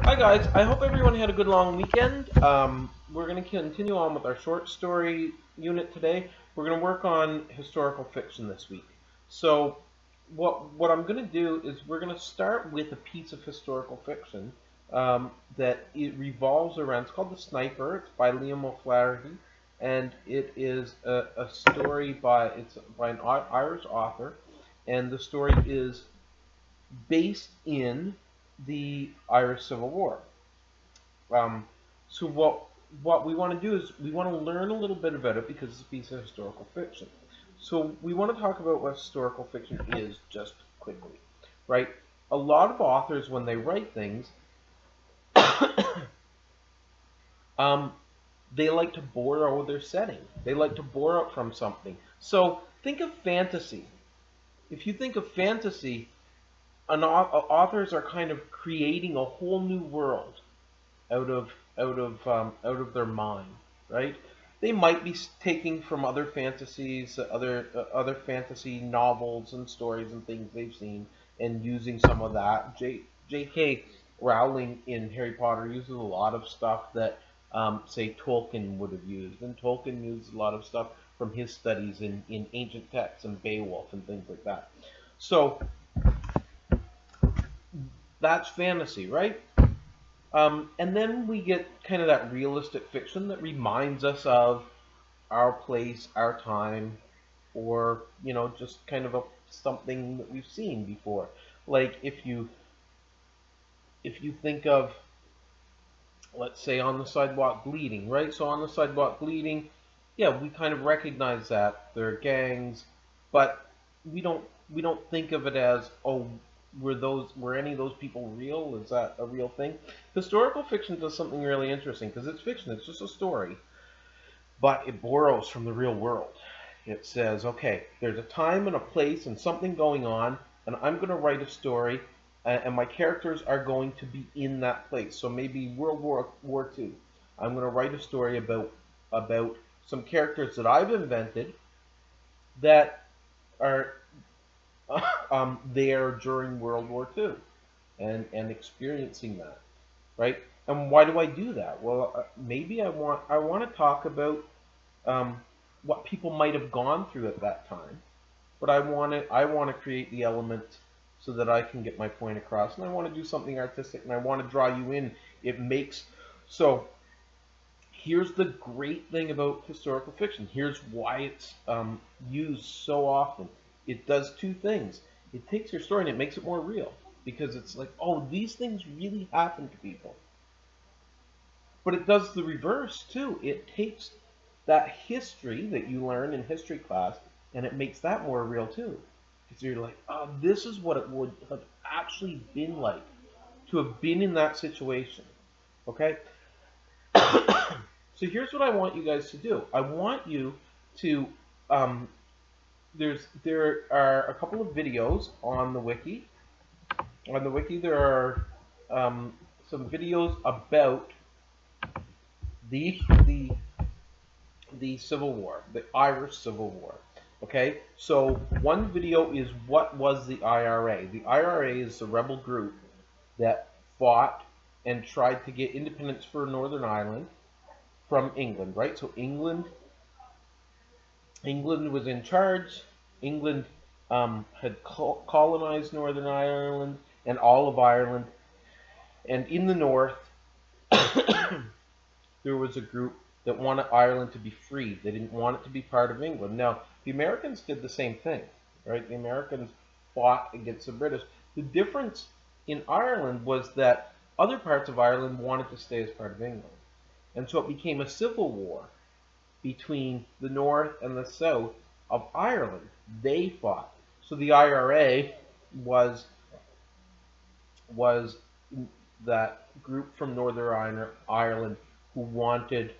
Hi guys, I hope everyone had a good long weekend. We're going to continue on with our short story unit today. We're going to work on historical fiction this week. So what I'm going to do is we're going to start with a piece of historical fiction that it revolves around. It's called The Sniper. It's by Liam O'Flaherty, and it is a story by an Irish author, and the story is based in the Irish Civil War. Um, so what we want to do is we want to learn a little bit about it because it's a piece of historical fiction. So we want to talk about what historical fiction is just quickly, right? A lot of authors, when they write things, um, they like to borrow their setting. They like to borrow from something. So think of fantasy. If you think of fantasy, authors are kind of creating a whole new world out of out of their mind, right? They might be taking from other fantasies, other fantasy novels and stories and things they've seen, and using some of that. J.K. Rowling in Harry Potter uses a lot of stuff that, say, Tolkien would have used, and Tolkien used a lot of stuff from his studies in ancient texts and Beowulf and things like that. So that's fantasy, right? And then we get kind of that realistic fiction that reminds us of our place, our time, or just kind of something that we've seen before. Like if you think of, let's say, On the Sidewalk Bleeding, right? So On the Sidewalk Bleeding, yeah, we kind of recognize that there are gangs, but we don't think of it as, oh, were any of those people real? Is that a real thing? Historical fiction does something really interesting because it's fiction. It's just a story, but it borrows from the real world. It says, okay, there's a time and a place and something going on, and I'm going to write a story, and my characters are going to be in that place. So maybe World War II. I'm going to write a story about some characters that I've invented that are there during World War II and experiencing that, right? And why do I do that? Well, maybe I want to talk about um, what people might have gone through at that time, but I want to create the element so that I can get my point across, and I want to do something artistic, and I want to draw you in. It makes so. Here's the great thing about historical fiction. Here's why it's used so often. It does two things. It takes your story and it makes it more real because it's like, oh, these things really happen to people. But it does the reverse too. It takes that history that you learn in history class and it makes that more real too. Because you're like, oh, this is what it would have actually been like to have been in that situation. Okay? So here's what I want you guys to do. I want you to um, there are a couple of videos on the wiki. On the wiki, there are some videos about the the the Civil War, the Irish Civil War. Okay, so one video is what was the IRA. The IRA is a rebel group that fought and tried to get independence for Northern Ireland from England, right? So England was in charge. England had colonized Northern Ireland and all of Ireland, and in the north there was a group that wanted Ireland to be free. They didn't want it to be part of England. Now, the Americans did the same thing, right? The Americans fought against the British. The difference in Ireland was that other parts of Ireland wanted to stay as part of England. And so it became a civil war between the north and the south of Ireland. They fought. So the IRA was that group from Northern Ireland who wanted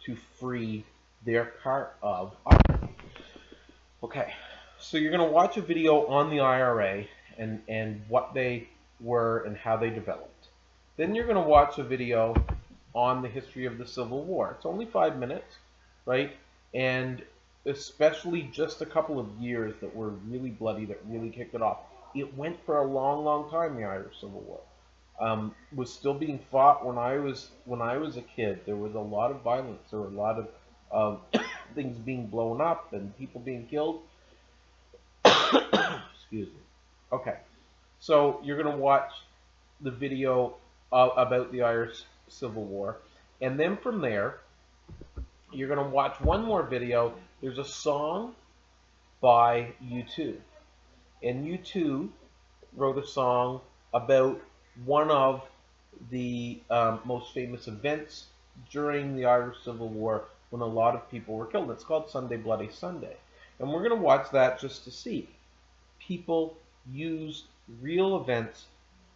to free their part of Ireland. Okay, so you're going to watch a video on the IRA and what they were and how they developed. Then you're going to watch a video on the history of the Civil War. It's only 5 minutes, right? And especially just a couple of years that were really bloody, that really kicked it off. It went for a long, long time, the Irish Civil War. was still being fought when I was a kid. There was a lot of violence. There were a lot of things being blown up and people being killed. Excuse me. Okay, so you're gonna watch the video about the Irish Civil War, and then from there you're gonna watch one more video. There's a song by U2, and U2 wrote a song about one of the most famous events during the Irish Civil War when a lot of people were killed. It's called Sunday Bloody Sunday. And we're going to watch that just to see. People use real events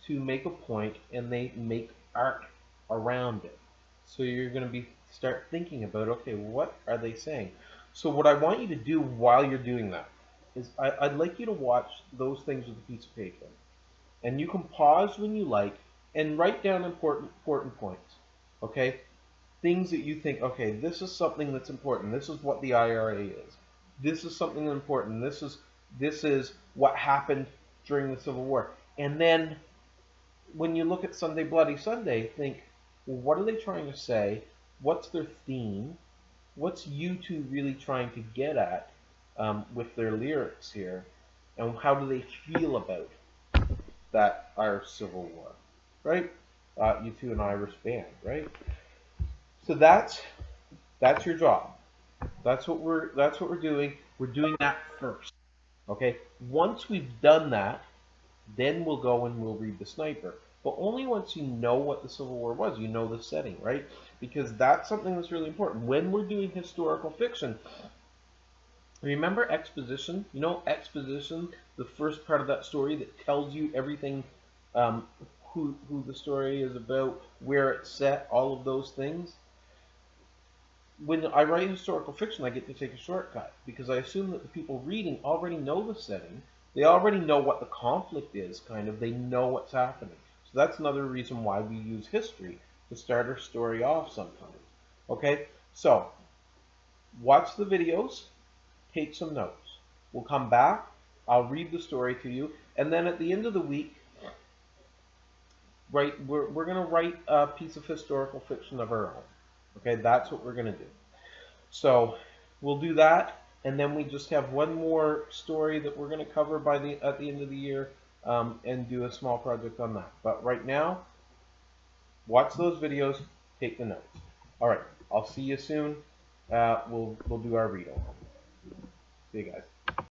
to make a point and they make art around it. So you're going to start thinking about, okay, what are they saying? So what I want you to do while you're doing that is I'd like you to watch those things with a piece of paper. And you can pause when you like and write down important points. Okay? Things that you think, okay, this is something that's important. This is what the IRA is. This is something important. This is what happened during the Civil War. And then when you look at Sunday Bloody Sunday, think, well, what are they trying to say? What's their theme? What's U2 really trying to get at with their lyrics here? And how do they feel about that Irish Civil War, right? U2, an Irish band, right? So that's your job. That's what we're doing. We're doing that first. Okay. Once we've done that, then we'll go and we'll read the Sniper. But only once you know what the Civil War was, you know the setting, right? Because that's something that's really important. When we're doing historical fiction, remember exposition? You know exposition, the first part of that story that tells you everything, who the story is about, where it's set, all of those things. When I write historical fiction, I get to take a shortcut because I assume that the people reading already know the setting. They already know what the conflict is, kind of. They know what's happening. So that's another reason why we use history to start our story off sometimes. Okay? So, watch the videos, take some notes. We'll come back, I'll read the story to you, and then at the end of the week, we're going to write a piece of historical fiction of our own. Okay, that's what we're going to do. So we'll do that, and then we just have one more story that we're going to cover at the end of the year, and do a small project on that. But right now, watch those videos, take the notes. All right, I'll see you soon. We'll do our read over. See you guys.